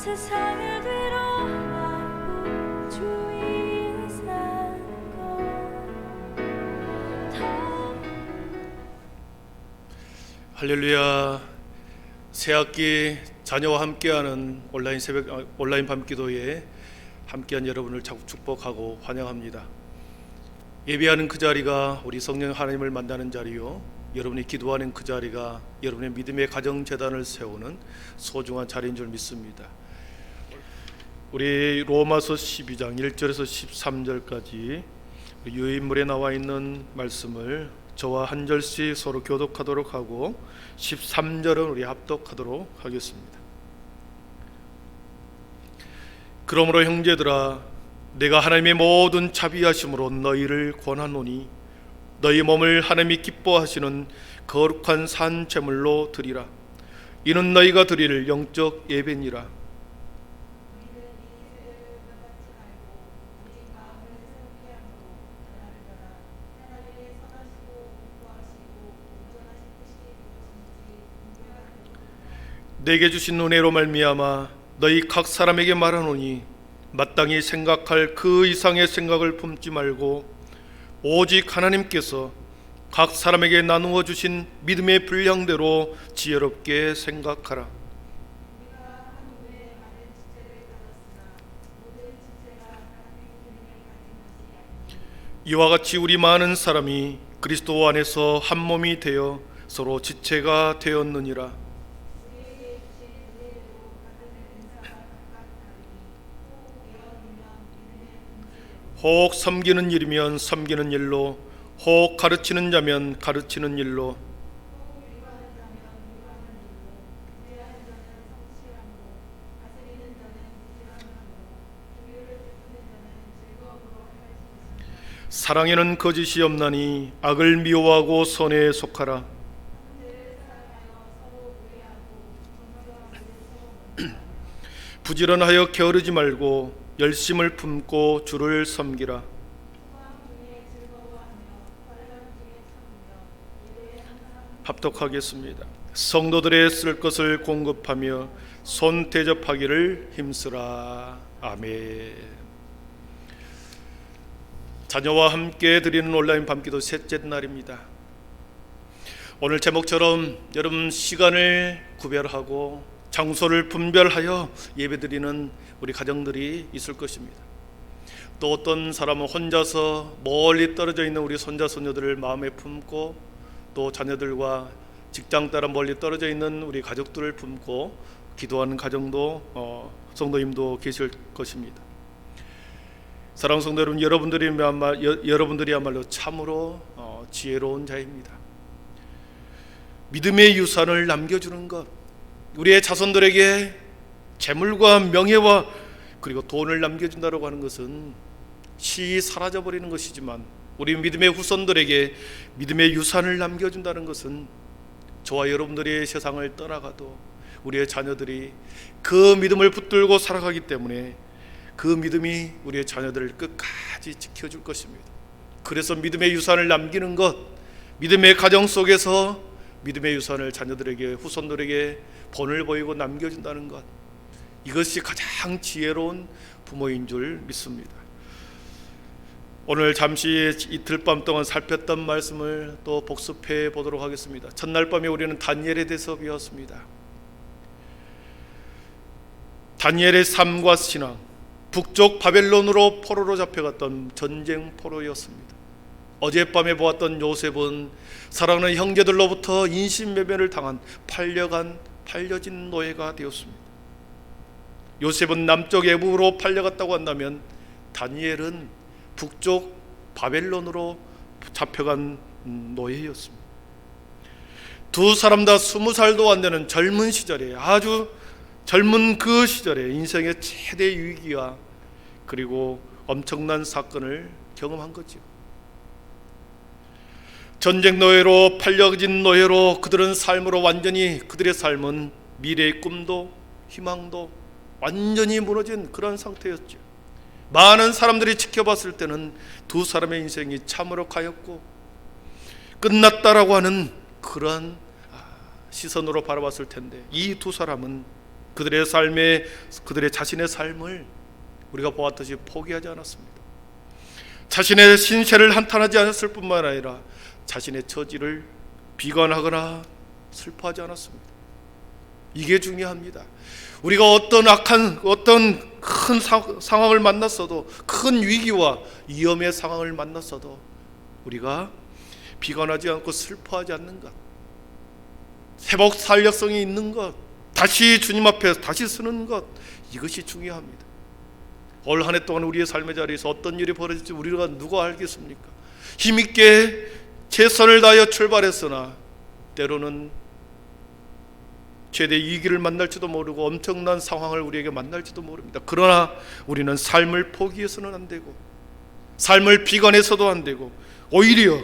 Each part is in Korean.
세상을 뒤로하고 주 위에 산 것 할렐루야. 새학기 자녀와 함께하는 온라인 밤기도에 함께한 여러분을 축복하고 환영합니다. 예배하는 그 자리가 우리 성령 하나님을 만나는 자리요, 여러분이 기도하는 그 자리가 여러분의 믿음의 가정재단을 세우는 소중한 자리인 줄 믿습니다. 우리 로마서 12장 1절에서 13절까지 유인물에 나와 있는 말씀을 저와 한 절씩 서로 교독하도록 하고 13절은 우리 합독하도록 하겠습니다. 그러므로 형제들아, 내가 하나님의 모든 자비하심으로 너희를 권하노니 너희 몸을 하나님이 기뻐하시는 거룩한 산 제물로 드리라. 이는 너희가 드릴 영적 예배니라. 내게 주신 은혜로 말미암아 너희 각 사람에게 말하노니 마땅히 생각할 그 이상의 생각을 품지 말고 오직 하나님께서 각 사람에게 나누어 주신 믿음의 분량대로 지혜롭게 생각하라. 이와 같이 우리 많은 사람이 그리스도 안에서 한 몸이 되어 서로 지체가 되었느니라. 혹 섬기는 일이면 섬기는 일로, 혹 가르치는 자면 가르치는 일로, 사랑에는 거짓이 없나니 악을 미워하고 선에 속하라. 부지런하여 게으르지 말고 열심을 품고 주를 섬기라. 합독하겠습니다. 성도들의 쓸 것을 공급하며 손 대접하기를 힘쓰라. 아멘. 자녀와 함께 드리는 온라인 밤기도 셋째 날입니다. 오늘 제목처럼 여러분 시간을 구별하고 장소를 분별하여 예배드리는 우리 가정들이 있을 것입니다. 또 어떤 사람은 혼자서 멀리 떨어져 있는 우리 손자 손녀들을 마음에 품고, 또 자녀들과 직장 따라 멀리 떨어져 있는 우리 가족들을 품고 기도하는 가정도 성도님도 계실 것입니다. 사랑하는 성도 여러분, 여러분들이야말로 참으로 지혜로운 자입니다. 믿음의 유산을 남겨주는 것, 우리의 자손들에게 재물과 명예와 그리고 돈을 남겨준다고 하는 것은 시이 사라져버리는 것이지만, 우리 믿음의 후손들에게 믿음의 유산을 남겨준다는 것은 저와 여러분들이 세상을 떠나가도 우리의 자녀들이 그 믿음을 붙들고 살아가기 때문에 그 믿음이 우리의 자녀들을 끝까지 지켜줄 것입니다. 그래서 믿음의 유산을 남기는 것, 믿음의 가정 속에서 믿음의 유산을 자녀들에게, 후손들에게 본을 보이고 남겨준다는 것, 이것이 가장 지혜로운 부모인 줄 믿습니다. 오늘 잠시 이틀 밤 동안 살폈던 말씀을 또 복습해 보도록 하겠습니다. 첫날 밤에 우리는 다니엘에 대해서 배웠습니다. 다니엘의 삶과 신앙, 북쪽 바벨론으로 포로로 잡혀갔던 전쟁 포로였습니다. 어젯밤에 보았던 요셉은 사랑하는 형제들로부터 인신매매를 당한 팔려진 노예가 되었습니다. 요셉은 남쪽 애굽으로 팔려갔다고 한다면 다니엘은 북쪽 바벨론으로 잡혀간 노예였습니다. 두 사람 다 20살도 안 되는 젊은 시절에, 아주 젊은 그 시절에 인생의 최대 위기와 그리고 엄청난 사건을 경험한 거죠. 전쟁 노예로, 팔려진 노예로 그들은 삶으로 완전히, 그들의 삶은 미래의 꿈도 희망도 완전히 무너진 그런 상태였죠. 많은 사람들이 지켜봤을 때는 두 사람의 인생이 참으로 가엾고 끝났다라고 하는 그런 시선으로 바라봤을 텐데, 이 두 사람은 그들의 자신의 삶을 우리가 보았듯이 포기하지 않았습니다. 자신의 신세를 한탄하지 않았을 뿐만 아니라 자신의 처지를 비관하거나 슬퍼하지 않았습니다. 이게 중요합니다. 우리가 어떤 큰 상황을 만났어도, 큰 위기와 위험의 상황을 만났어도 우리가 비관하지 않고 슬퍼하지 않는 것, 회복 탄력성이 있는 것, 다시 주님 앞에 다시 서는 것, 이것이 중요합니다. 올 한 해 동안 우리의 삶의 자리에서 어떤 일이 벌어질지 우리가 누가 알겠습니까? 힘있게 최선을 다하여 출발했으나 때로는 최대 위기를 만날지도 모르고 엄청난 상황을 우리에게 만날지도 모릅니다. 그러나 우리는 삶을 포기해서는 안 되고, 삶을 비관해서도 안 되고, 오히려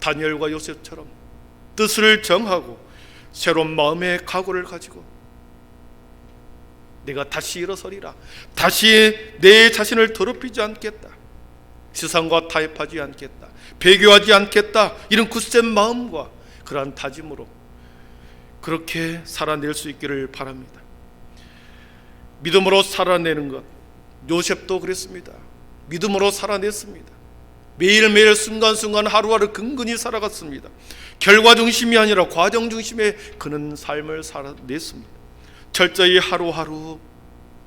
다니엘과 요셉처럼 뜻을 정하고 새로운 마음의 각오를 가지고 내가 다시 일어서리라, 다시 내 자신을 더럽히지 않겠다, 세상과 타협하지 않겠다, 배교하지 않겠다, 이런 굳센 마음과 그러한 다짐으로 그렇게 살아낼 수 있기를 바랍니다. 믿음으로 살아내는 것, 요셉도 그랬습니다. 믿음으로 살아냈습니다. 매일매일 순간순간 하루하루 근근히 살아갔습니다. 결과 중심이 아니라 과정 중심의 그는 삶을 살아냈습니다. 철저히 하루하루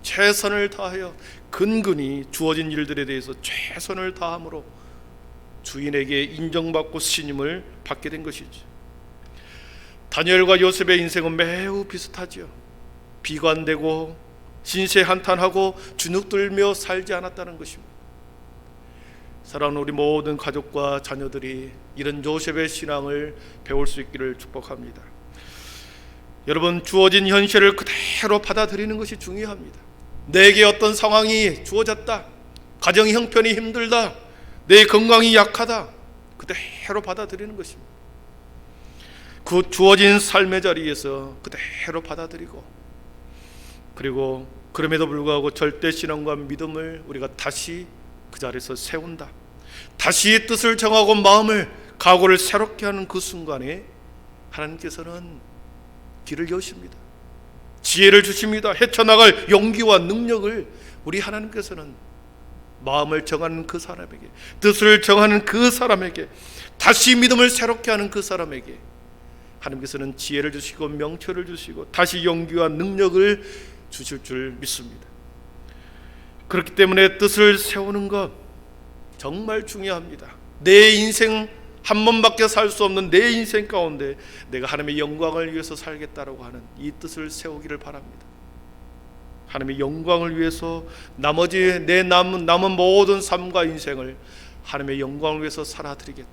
최선을 다하여 근근히 주어진 일들에 대해서 최선을 다함으로 주인에게 인정받고 신임을 받게 된 것이죠. 다니엘과 요셉의 인생은 매우 비슷하지요. 비관되고 신세 한탄하고 주눅들며 살지 않았다는 것입니다. 사랑하는 우리 모든 가족과 자녀들이 이런 요셉의 신앙을 배울 수 있기를 축복합니다. 여러분, 주어진 현실을 그대로 받아들이는 것이 중요합니다. 내게 어떤 상황이 주어졌다, 가정 형편이 힘들다, 내 건강이 약하다, 그대로 받아들이는 것입니다. 그 주어진 삶의 자리에서 그대로 받아들이고, 그리고 그럼에도 불구하고 절대 신앙과 믿음을 우리가 다시 그 자리에서 세운다, 다시 뜻을 정하고 마음을 각오를 새롭게 하는 그 순간에 하나님께서는 길을 여십니다. 지혜를 주십니다. 헤쳐나갈 용기와 능력을 우리 하나님께서는 마음을 정하는 그 사람에게, 뜻을 정하는 그 사람에게, 다시 믿음을 새롭게 하는 그 사람에게 하나님께서는 지혜를 주시고 명철을 주시고 다시 용기와 능력을 주실 줄 믿습니다. 그렇기 때문에 뜻을 세우는 것 정말 중요합니다. 내 인생 한 번밖에 살 수 없는 내 인생 가운데 내가 하나님의 영광을 위해서 살겠다라고 하는 이 뜻을 세우기를 바랍니다. 하나님의 영광을 위해서 나머지 내 남은 모든 삶과 인생을 하나님의 영광을 위해서 살아드리겠다.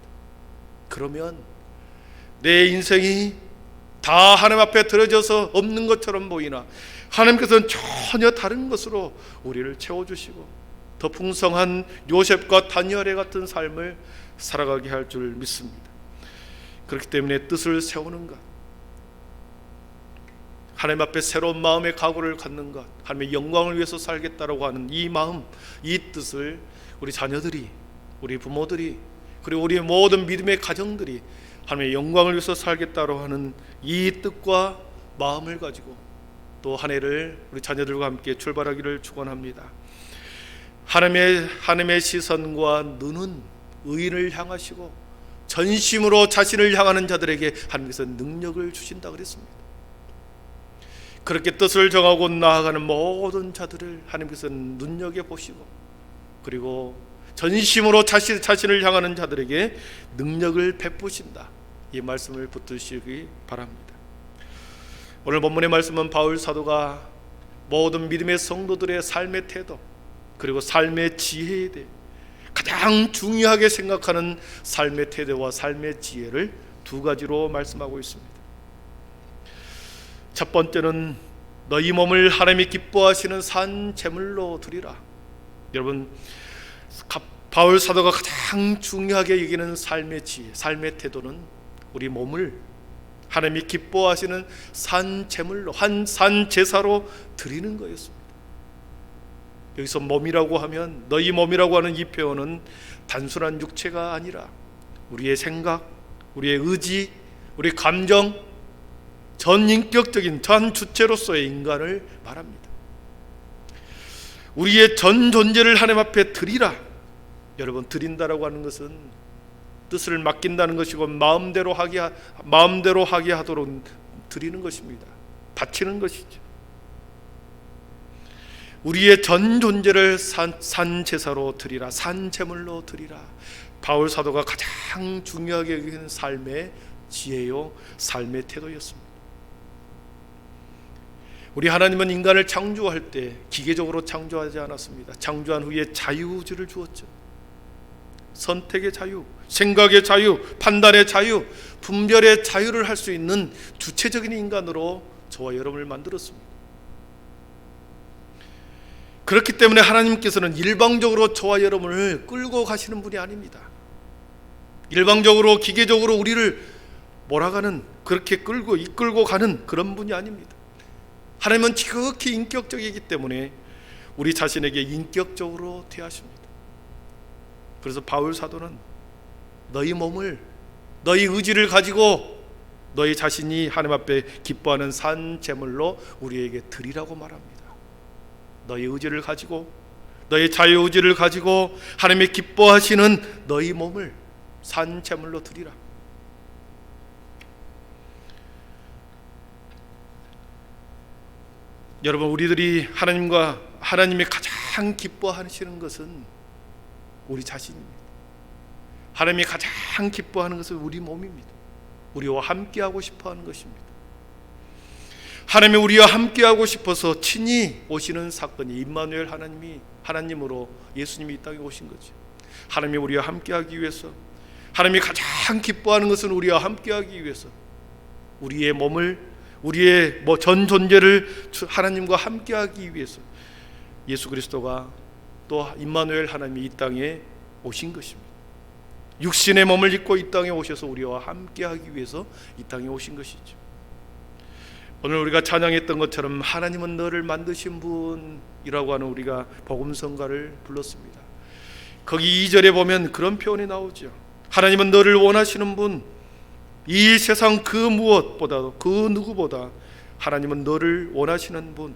그러면 내 인생이 다 하나님 앞에 드려져서 없는 것처럼 보이나 하나님께서는 전혀 다른 것으로 우리를 채워주시고 더 풍성한 요셉과 다니엘의 같은 삶을 살아가게 할 줄 믿습니다. 그렇기 때문에 뜻을 세우는 것, 하나님 앞에 새로운 마음의 각오를 갖는 것, 하나님의 영광을 위해서 살겠다라고 하는 이 마음, 이 뜻을 우리 자녀들이, 우리 부모들이, 그리고 우리 모든 믿음의 가정들이 하나님의 영광을 위해서 살겠다고 하는 이 뜻과 마음을 가지고 또 한 해를 우리 자녀들과 함께 출발하기를 축원합니다. 하나님의 시선과 눈은 의인을 향하시고 전심으로 자신을 향하는 자들에게 하나님께서 능력을 주신다 그랬습니다. 그렇게 뜻을 정하고 나아가는 모든 자들을 하나님께서는 눈여겨보시고 그리고 전심으로 자신을 향하는 자들에게 능력을 베푸신다, 이 말씀을 붙드시기 바랍니다. 오늘 본문의 말씀은 바울 사도가 모든 믿음의 성도들의 삶의 태도 그리고 삶의 지혜에 대해 가장 중요하게 생각하는 삶의 태도와 삶의 지혜를 두 가지로 말씀하고 있습니다. 첫 번째는 너희 몸을 하나님이 기뻐하시는 산 제물로 드리라. 여러분, 바울 사도가 가장 중요하게 여기는 삶의 지혜, 삶의 태도는 우리 몸을 하나님이 기뻐하시는 산 제물로, 산 제사로 드리는 거였습니다. 여기서 몸이라고 하면, 너희 몸이라고 하는 이 표현은 단순한 육체가 아니라 우리의 생각, 우리의 의지, 우리 감정, 전인격적인 전주체로서의 인간을 말합니다. 우리의 전 존재를 하나님 앞에 드리라. 여러분, 드린다라고 하는 것은 뜻을 맡긴다는 것이고 마음대로 하게 하도록 드리는 것입니다. 바치는 것이죠. 우리의 전 존재를 산 제사로 드리라, 산 제물로 드리라. 바울 사도가 가장 중요하게 여기는 삶의 지혜요, 삶의 태도였습니다. 우리 하나님은 인간을 창조할 때 기계적으로 창조하지 않았습니다. 창조한 후에 자유의지를 주었죠. 선택의 자유, 생각의 자유, 판단의 자유, 분별의 자유를 할 수 있는 주체적인 인간으로 저와 여러분을 만들었습니다. 그렇기 때문에 하나님께서는 일방적으로 저와 여러분을 끌고 가시는 분이 아닙니다. 일방적으로 기계적으로 우리를 몰아가는, 그렇게 이끌고 가는 그런 분이 아닙니다. 하나님은 지극히 인격적이기 때문에 우리 자신에게 인격적으로 대하십니다. 그래서 바울 사도는 너희 몸을, 너희 의지를 가지고 너희 자신이 하나님 앞에 기뻐하는 산 제물로 우리에게 드리라고 말합니다. 너희 의지를 가지고, 너희 자유의지를 가지고 하나님의 기뻐하시는 너희 몸을 산 제물로 드리라. 여러분, 우리들이 하나님이 가장 기뻐하시는 것은 우리 자신입니다. 하나님이 가장 기뻐하는 것은 우리 몸입니다. 우리와 함께하고 싶어하는 것입니다. 하나님이 우리와 함께하고 싶어서 친히 오시는 사건이 임마누엘 하나님으로 예수님이 이 땅에 오신 거죠. 하나님이 우리와 함께하기 위해서, 하나님이 가장 기뻐하는 것은 우리와 함께하기 위해서 우리의 몸을, 우리의 전 존재를 하나님과 함께하기 위해서 예수 그리스도가 또 임마누엘 하나님이 이 땅에 오신 것입니다. 육신의 몸을 입고 이 땅에 오셔서 우리와 함께하기 위해서 이 땅에 오신 것이죠. 오늘 우리가 찬양했던 것처럼 하나님은 너를 만드신 분이라고 하는 우리가 복음성가를 불렀습니다. 거기 2절에 보면 그런 표현이 나오죠. 하나님은 너를 원하시는 분, 이 세상 그 무엇보다도, 그 누구보다 하나님은 너를 원하시는 분,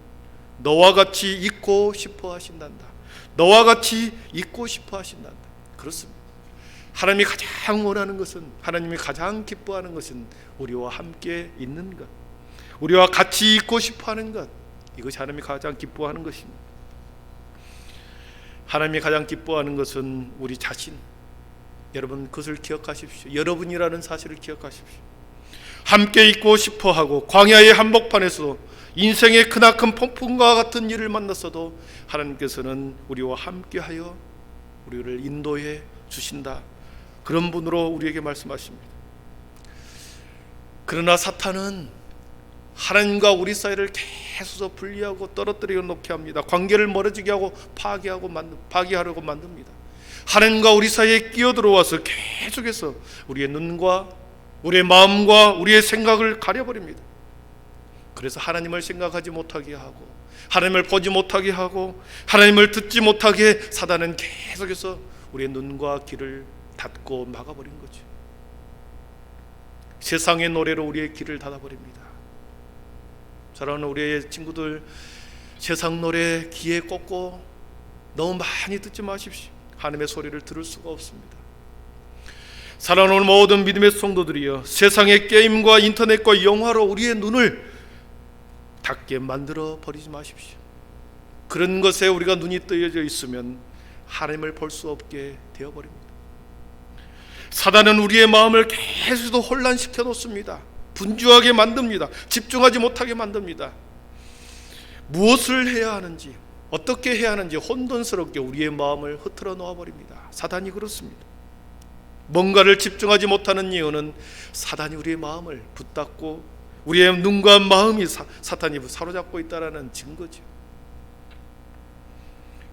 너와 같이 있고 싶어 하신단다. 너와 같이 있고 싶어 하신단다. 그렇습니다. 하나님이 가장 원하는 것은, 하나님이 가장 기뻐하는 것은 우리와 함께 있는 것, 우리와 같이 있고 싶어 하는 것, 이것이 하나님이 가장 기뻐하는 것입니다. 하나님이 가장 기뻐하는 것은 우리 자신. 여러분, 그것을 기억하십시오. 여러분이라는 사실을 기억하십시오. 함께 있고 싶어하고 광야의 한복판에서 인생의 크나큰 폭풍과 같은 일을 만났어도 하나님께서는 우리와 함께하여 우리를 인도해 주신다. 그런 분으로 우리에게 말씀하십니다. 그러나 사탄은 하나님과 우리 사이를 계속 분리하고 떨어뜨려 놓게 합니다. 관계를 멀어지게 하고 파괴하려고 만듭니다. 하나님과 우리 사이에 끼어들어와서 계속해서 우리의 눈과 우리의 마음과 우리의 생각을 가려버립니다. 그래서 하나님을 생각하지 못하게 하고, 하나님을 보지 못하게 하고, 하나님을 듣지 못하게 사단은 계속해서 우리의 눈과 귀를 닫고 막아버린 거죠. 세상의 노래로 우리의 귀를 닫아버립니다. 사랑하는 우리의 친구들, 세상 노래 귀에 꽂고 너무 많이 듣지 마십시오. 하나님의 소리를 들을 수가 없습니다. 사랑하는 모든 믿음의 성도들이여, 세상의 게임과 인터넷과 영화로 우리의 눈을 닫게 만들어 버리지 마십시오. 그런 것에 우리가 눈이 뜨여져 있으면 하나님을 볼 수 없게 되어버립니다. 사단은 우리의 마음을 계속 혼란시켜 놓습니다. 분주하게 만듭니다. 집중하지 못하게 만듭니다. 무엇을 해야 하는지, 어떻게 해야 하는지 혼돈스럽게 우리의 마음을 흐트러 놓아버립니다. 사단이 그렇습니다. 뭔가를 집중하지 못하는 이유는 사단이 우리의 마음을 붙잡고 우리의 눈과 마음이 사탄이 사로잡고 있다는 증거죠.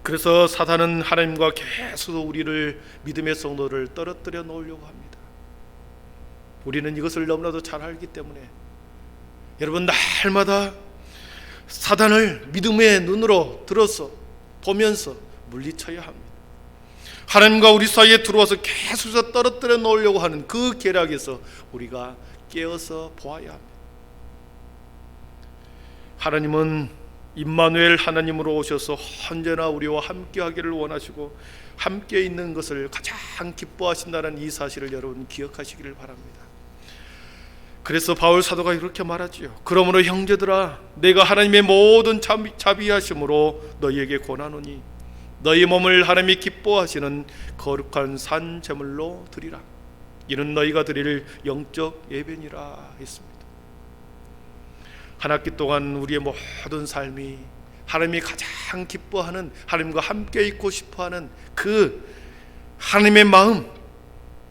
그래서 사단은 하나님과 계속 우리를, 믿음의 성도를 떨어뜨려 놓으려고 합니다. 우리는 이것을 너무나도 잘 알기 때문에 여러분, 날마다 사단을 믿음의 눈으로 들어서 보면서 물리쳐야 합니다. 하나님과 우리 사이에 들어와서 계속 떨어뜨려 놓으려고 하는 그 계략에서 우리가 깨어서 보아야 합니다. 하나님은 임마누엘 하나님으로 오셔서 언제나 우리와 함께 하기를 원하시고 함께 있는 것을 가장 기뻐하신다는 이 사실을 여러분 기억하시기를 바랍니다. 그래서 바울 사도가 이렇게 말하지요. 그러므로 형제들아, 내가 하나님의 모든 자비하심으로 너희에게 권하노니 너희 몸을 하나님이 기뻐하시는 거룩한 산 제물로 드리라. 이는 너희가 드릴 영적 예배니라 했습니다. 한 학기 동안 우리의 모든 삶이 하나님이 가장 기뻐하는, 하나님과 함께 있고 싶어하는 그 하나님의 마음,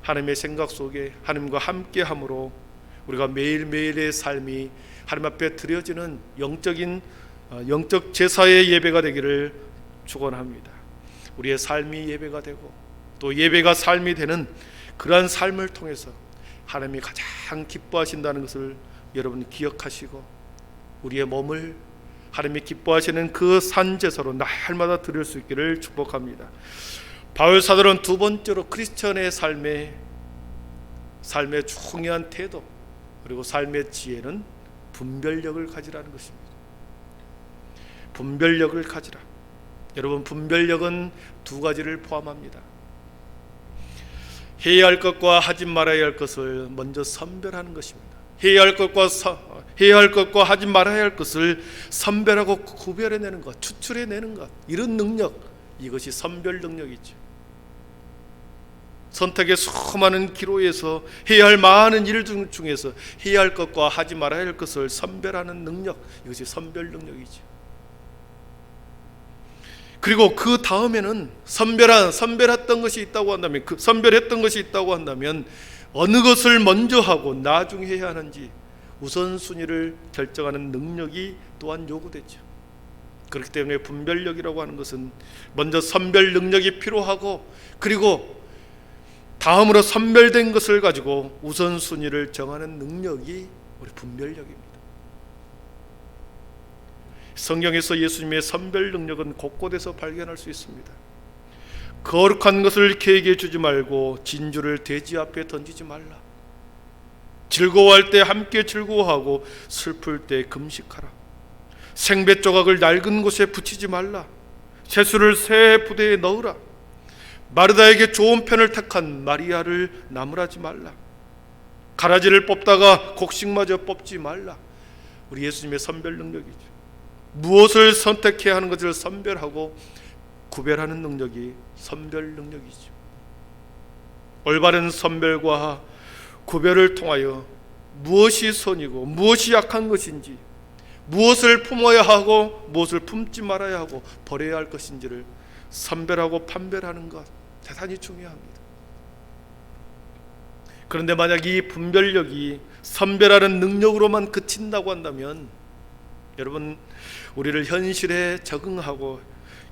하나님의 생각 속에 하나님과 함께함으로 우리가 매일매일의 삶이 하나님 앞에 드려지는 영적 제사의 예배가 되기를 축원합니다. 우리의 삶이 예배가 되고 또 예배가 삶이 되는 그러한 삶을 통해서 하나님이 가장 기뻐하신다는 것을 여러분 기억하시고 우리의 몸을 하나님이 기뻐하시는 그 산제사로 날마다 드릴 수 있기를 축복합니다. 바울 사도는 두 번째로 크리스천의 삶의 중요한 태도 그리고 삶의 지혜는 분별력을 가지라는 것입니다. 분별력을 가지라. 여러분, 분별력은 두 가지를 포함합니다. 해야 할 것과 하지 말아야 할 것을 먼저 선별하는 것입니다. 해야 할 것과 하지 말아야 할 것을 선별하고 구별해내는 것, 추출해내는 것, 이런 능력, 이것이 선별 능력이죠. 선택의 수많은 기로에서 해야 할 많은 일 중에서 해야 할 것과 하지 말아야 할 것을 선별하는 능력, 이것이 선별 능력이죠. 그리고 그 다음에는 선별했던 것이 있다고 한다면 어느 것을 먼저 하고 나중에 해야 하는지 우선순위를 결정하는 능력이 또한 요구되죠. 그렇기 때문에 분별력이라고 하는 것은 먼저 선별 능력이 필요하고 그리고 다음으로 선별된 것을 가지고 우선순위를 정하는 능력이 우리 분별력입니다. 성경에서 예수님의 선별 능력은 곳곳에서 발견할 수 있습니다. 거룩한 것을 개에게 주지 말고 진주를 돼지 앞에 던지지 말라. 즐거워할 때 함께 즐거워하고 슬플 때 금식하라. 생배 조각을 낡은 곳에 붙이지 말라. 채수를 새 부대에 넣으라. 마르다에게 좋은 편을 택한 마리아를 나무라지 말라. 가라지를 뽑다가 곡식마저 뽑지 말라. 우리 예수님의 선별 능력이죠. 무엇을 선택해야 하는 것을 선별하고 구별하는 능력이 선별 능력이죠. 올바른 선별과 구별을 통하여 무엇이 선이고 무엇이 약한 것인지, 무엇을 품어야 하고 무엇을 품지 말아야 하고 버려야 할 것인지를 선별하고 판별하는 것, 대단히 중요합니다. 그런데 만약 이 분별력이 선별하는 능력으로만 그친다고 한다면 여러분, 우리를 현실에 적응하고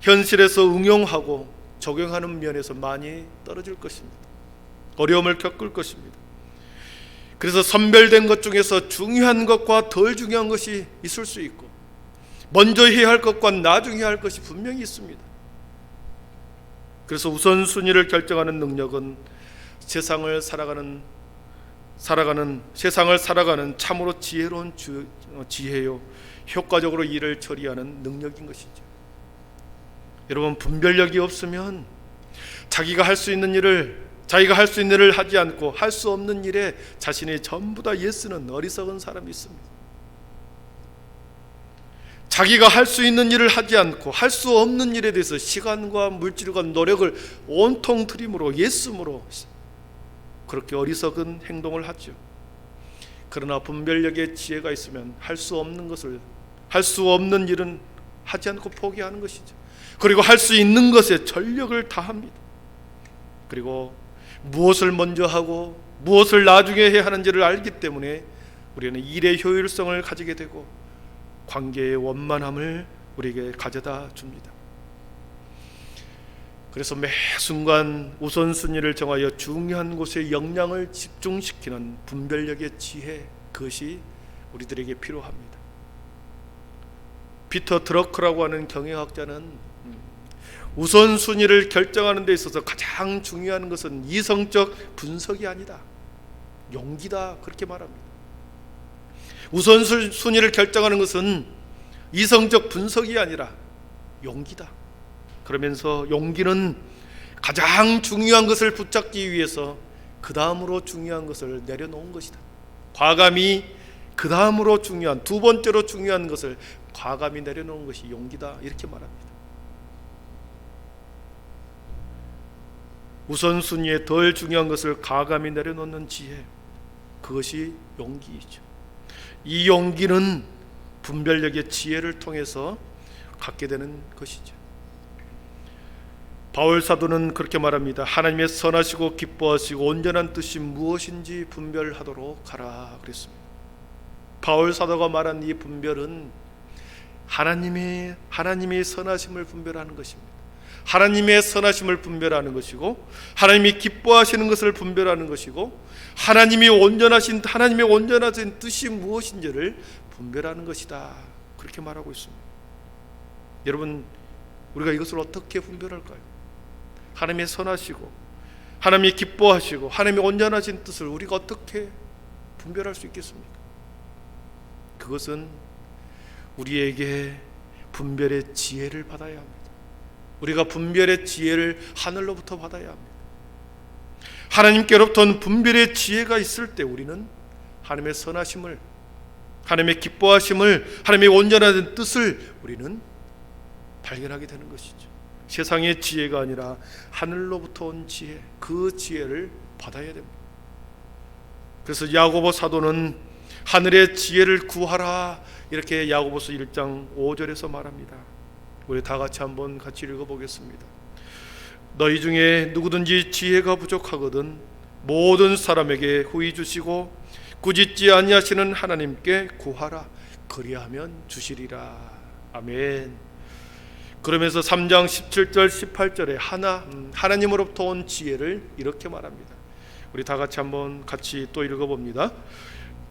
현실에서 응용하고 적용하는 면에서 많이 떨어질 것입니다. 어려움을 겪을 것입니다. 그래서 선별된 것 중에서 중요한 것과 덜 중요한 것이 있을 수 있고 먼저 해야 할 것과 나중에 해야 할 것이 분명히 있습니다. 그래서 우선순위를 결정하는 능력은 세상을 살아가는 참으로 지혜로운 지혜요, 효과적으로 일을 처리하는 능력인 것이죠. 여러분, 분별력이 없으면 자기가 할 수 있는 일을 하지 않고 할 수 없는 일에 자신이 전부 다 예쓰는 어리석은 사람이 있습니다. 자기가 할 수 있는 일을 하지 않고 할 수 없는 일에 대해서 시간과 물질과 노력을 온통 들임으로 예쓰므로 그렇게 어리석은 행동을 하죠. 그러나 분별력의 지혜가 있으면 할 수 없는 일은 하지 않고 포기하는 것이죠. 그리고 할 수 있는 것에 전력을 다합니다. 그리고 무엇을 먼저 하고 무엇을 나중에 해야 하는지를 알기 때문에 우리는 일의 효율성을 가지게 되고 관계의 원만함을 우리에게 가져다 줍니다. 그래서 매 순간 우선순위를 정하여 중요한 곳에 역량을 집중시키는 분별력의 지혜, 그것이 우리들에게 필요합니다. 피터 드러크라고 하는 경영학자는 우선순위를 결정하는 데 있어서 가장 중요한 것은 이성적 분석이 아니다, 용기다, 그렇게 말합니다. 우선순위를 결정하는 것은 이성적 분석이 아니라 용기다. 그러면서 용기는 가장 중요한 것을 붙잡기 위해서 그 다음으로 중요한 것을 내려놓은 것이다. 과감히 그 다음으로 중요한, 두 번째로 중요한 것을 과감히 내려놓은 것이 용기다, 이렇게 말합니다. 우선순위에 덜 중요한 것을 과감히 내려놓는 지혜, 그것이 용기이죠. 이 용기는 분별력의 지혜를 통해서 갖게 되는 것이죠. 바울 사도는 그렇게 말합니다. 하나님의 선하시고 기뻐하시고 온전한 뜻이 무엇인지 분별하도록 하라 그랬습니다. 바울 사도가 말한 이 분별은 하나님의 선하심을 분별하는 것입니다. 하나님의 선하심을 분별하는 것이고, 하나님이 기뻐하시는 것을 분별하는 것이고, 하나님의 온전하신 뜻이 무엇인지를 분별하는 것이다, 그렇게 말하고 있습니다. 여러분, 우리가 이것을 어떻게 분별할까요? 하나님의 선하시고 하나님이 기뻐하시고 하나님의 온전하신 뜻을 우리가 어떻게 분별할 수 있겠습니까? 그것은 우리에게 분별의 지혜를 받아야 합니다. 우리가 분별의 지혜를 하늘로부터 받아야 합니다. 하나님께로부터는 분별의 지혜가 있을 때 우리는 하나님의 선하심을, 하나님의 기뻐하심을, 하나님의 온전한 뜻을 우리는 발견하게 되는 것이죠. 세상의 지혜가 아니라 하늘로부터 온 지혜, 그 지혜를 받아야 됩니다. 그래서 야고보 사도는 하늘의 지혜를 구하라, 이렇게 야고보서 1장 5절에서 말합니다. 우리 다 같이 한번 같이 읽어보겠습니다. 너희 중에 누구든지 지혜가 부족하거든 모든 사람에게 후히 주시고 꾸짖지 아니하시는 하나님께 구하라, 그리하면 주시리라. 아멘. 그러면서 3장 17절 18절에 하나님으로부터 온 지혜를 이렇게 말합니다. 우리 다 같이 한번 같이 또 읽어봅니다.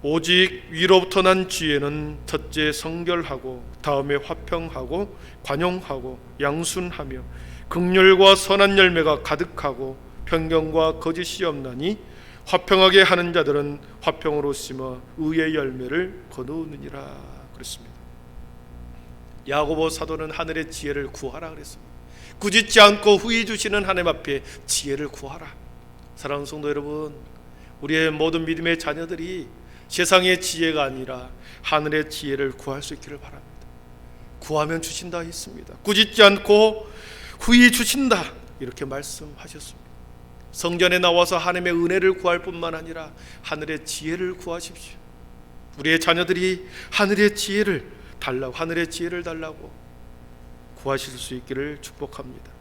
오직 위로부터 난 지혜는 첫째 성결하고 다음에 화평하고 관용하고 양순하며 긍휼과 선한 열매가 가득하고 편견과 거짓이 없나니 화평하게 하는 자들은 화평으로 심어 의의 열매를 거두느니라 그랬습니다. 야고보 사도는 하늘의 지혜를 구하라 그랬습니다. 꾸짖지 않고 후히 주시는 하나님 앞에 지혜를 구하라. 사랑하는 성도 여러분, 우리의 모든 믿음의 자녀들이 세상의 지혜가 아니라 하늘의 지혜를 구할 수 있기를 바랍니다. 구하면 주신다 했습니다. 꾸짖지 않고 후히 주신다, 이렇게 말씀하셨습니다. 성전에 나와서 하나님의 은혜를 구할 뿐만 아니라 하늘의 지혜를 구하십시오. 우리의 자녀들이 하늘의 지혜를 달라고 구하실 수 있기를 축복합니다.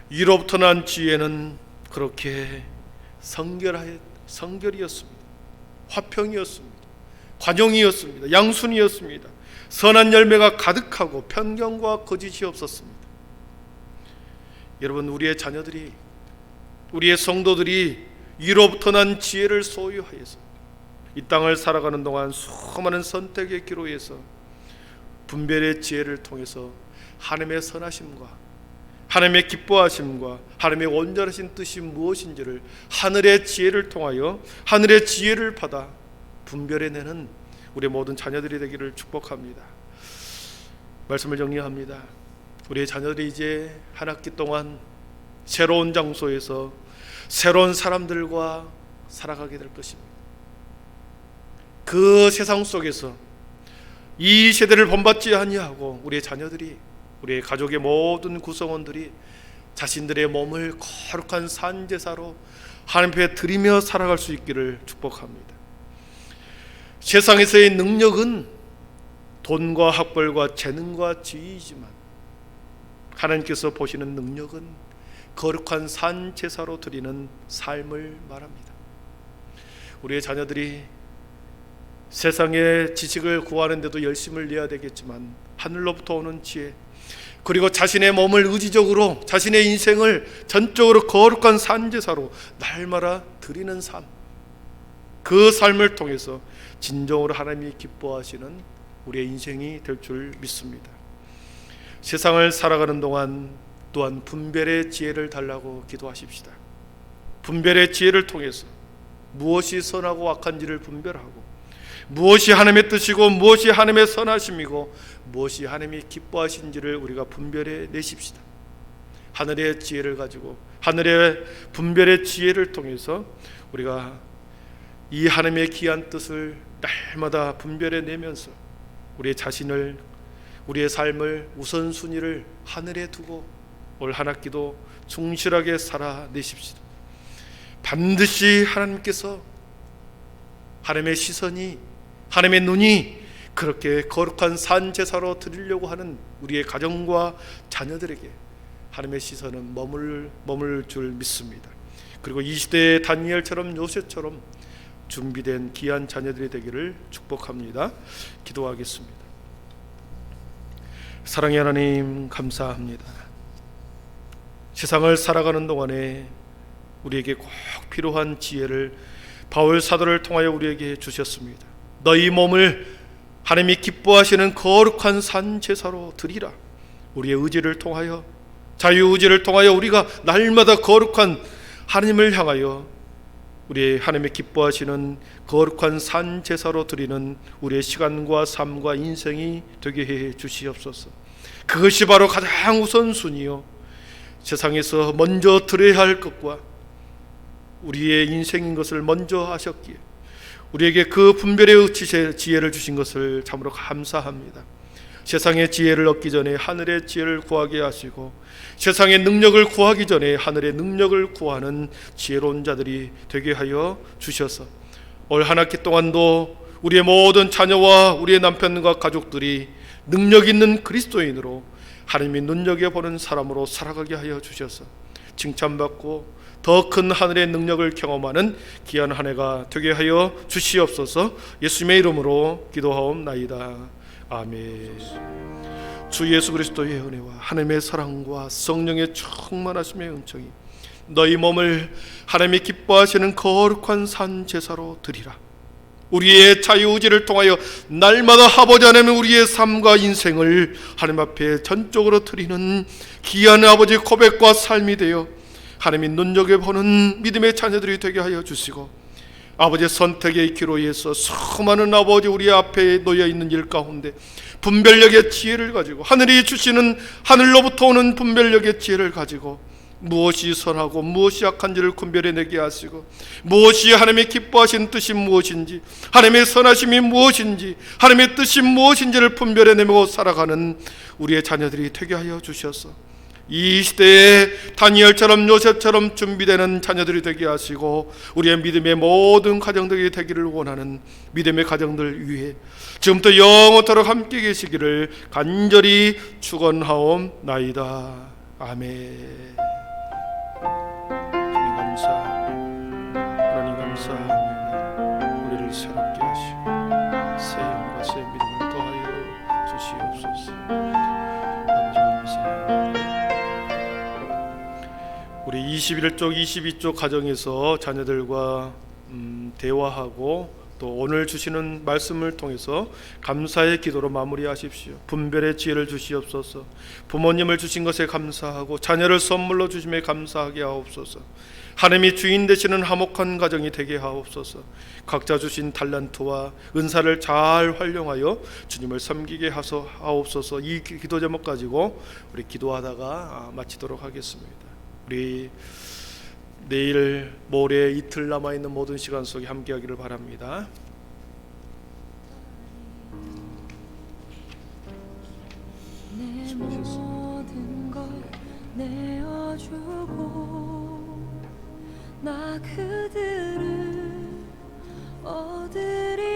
위로부터 난 지혜는 그렇게 성결이었습니다. 화평이었습니다. 관용이었습니다. 양순이었습니다. 선한 열매가 가득하고 편견과 거짓이 없었습니다. 여러분, 우리의 자녀들이, 우리의 성도들이 위로부터 난 지혜를 소유하여서 이 땅을 살아가는 동안 수많은 선택의 기로에서 분별의 지혜를 통해서 하나님의 선하심과 하나님의 기뻐하심과 하나님의 온전하신 뜻이 무엇인지를 하늘의 지혜를 통하여 하늘의 지혜를 받아 분별해내는 우리 모든 자녀들이 되기를 축복합니다. 말씀을 정리합니다. 우리의 자녀들이 이제 한 학기 동안 새로운 장소에서 새로운 사람들과 살아가게 될 것입니다. 그 세상 속에서 이 세대를 본받지 아니하고 우리의 자녀들이, 우리의 가족의 모든 구성원들이 자신들의 몸을 거룩한 산제사로 하나님 앞에 드리며 살아갈 수 있기를 축복합니다. 세상에서의 능력은 돈과 학벌과 재능과 지위이지만 하나님께서 보시는 능력은 거룩한 산제사로 드리는 삶을 말합니다. 우리의 자녀들이 세상의 지식을 구하는데도 열심을 내야 되겠지만 하늘로부터 오는 지혜, 그리고 자신의 몸을 의지적으로, 자신의 인생을 전적으로 거룩한 산제사로 날마다 드리는 삶, 그 삶을 통해서 진정으로 하나님이 기뻐하시는 우리의 인생이 될 줄 믿습니다. 세상을 살아가는 동안 또한 분별의 지혜를 달라고 기도하십시다. 분별의 지혜를 통해서 무엇이 선하고 악한지를 분별하고 무엇이 하나님의 뜻이고 무엇이 하나님의 선하심이고 무엇이 하나님이 기뻐하신지를 우리가 분별해 내십시다. 하늘의 지혜를 가지고 하늘의 분별의 지혜를 통해서 우리가 이 하나님의 귀한 뜻을 날마다 분별해 내면서 우리의 자신을, 우리의 삶을, 우선순위를 하늘에 두고 올 한 학기도 충실하게 살아내십시다. 반드시 하나님께서, 하나님의 시선이, 하나님의 눈이 그렇게 거룩한 산 제사로 드리려고 하는 우리의 가정과 자녀들에게 하나님의 시선은 머물 줄 믿습니다. 그리고 이 시대의 다니엘처럼 요셉처럼 준비된 귀한 자녀들이 되기를 축복합니다. 기도하겠습니다. 사랑의 하나님, 감사합니다. 세상을 살아가는 동안에 우리에게 꼭 필요한 지혜를 바울 사도를 통하여 우리에게 주셨습니다. 너희 몸을 하나님이 기뻐하시는 거룩한 산 제사로 드리라. 우리의 의지를 통하여, 자유의지를 통하여 우리가 날마다 거룩한 하나님을 향하여 우리의 하나님의 기뻐하시는 거룩한 산 제사로 드리는 우리의 시간과 삶과 인생이 되게 해 주시옵소서. 그것이 바로 가장 우선순위요, 세상에서 먼저 드려야 할 것과 우리의 인생인 것을 먼저 하셨기에 우리에게 그 분별의 지혜를 주신 것을 참으로 감사합니다. 세상의 지혜를 얻기 전에 하늘의 지혜를 구하게 하시고 세상의 능력을 구하기 전에 하늘의 능력을 구하는 지혜로운 자들이 되게 하여 주셔서 올 한 학기 동안도 우리의 모든 자녀와 우리의 남편과 가족들이 능력 있는 그리스도인으로 하나님이 눈여겨보는 사람으로 살아가게 하여 주셔서 칭찬받고 더 큰 하늘의 능력을 경험하는 귀한 한 해가 되게 하여 주시옵소서. 예수님의 이름으로 기도하옵나이다. 아멘. 주 예수 그리스도의 은혜와 하나님의 사랑과 성령의 충만하심의 은총이 너희 몸을 하나님이 기뻐하시는 거룩한 산 제사로 드리라. 우리의 자유의지를 통하여 날마다 아버지 하나님 우리의 삶과 인생을 하나님 앞에 전적으로 드리는 귀한 아버지 고백과 삶이 되어 하나님이 눈여겨보는 믿음의 자녀들이 되게 하여 주시고 아버지의 선택의 기로 인해서 수많은 아버지 우리 앞에 놓여있는 일 가운데 분별력의 지혜를 가지고 하늘이 주시는 하늘로부터 오는 분별력의 지혜를 가지고 무엇이 선하고 무엇이 악한지를 분별해내게 하시고 무엇이 하나님의 기뻐하신 뜻이 무엇인지 하나님의 선하심이 무엇인지 하나님의 뜻이 무엇인지를 분별해내고 살아가는 우리의 자녀들이 되게 하여 주셔서 이 시대에 다니엘처럼 요셉처럼 준비되는 자녀들이 되게 하시고 우리의 믿음의 모든 가정들이 되기를 원하는 믿음의 가정들 위해 지금부터 영원토록 함께 계시기를 간절히 축원하옵나이다. 아멘. 주님 감사합니다. 하나님 감사합니다. 우리를 새롭게 하시고 새 영과 새 믿음을 더하여 주시옵소서. 아버지 감사합니다. 우리 21쪽 22쪽 가정에서 자녀들과 대화하고 또 오늘 주시는 말씀을 통해서 감사의 기도로 마무리하십시오. 분별의 지혜를 주시옵소서. 부모님을 주신 것에 감사하고 자녀를 선물로 주심에 감사하게 하옵소서. 하나님이 주인 되시는 화목한 가정이 되게 하옵소서. 각자 주신 달란트와 은사를 잘 활용하여 주님을 섬기게 하옵소서. 이 기도 제목 가지고 우리 기도하다가 마치도록 하겠습니다. 우리 내일 모레 이틀 남아있는 모든 시간 속에 함께하기를 바랍니다. 내 모든 것 내어주고 나 그들을 얻으리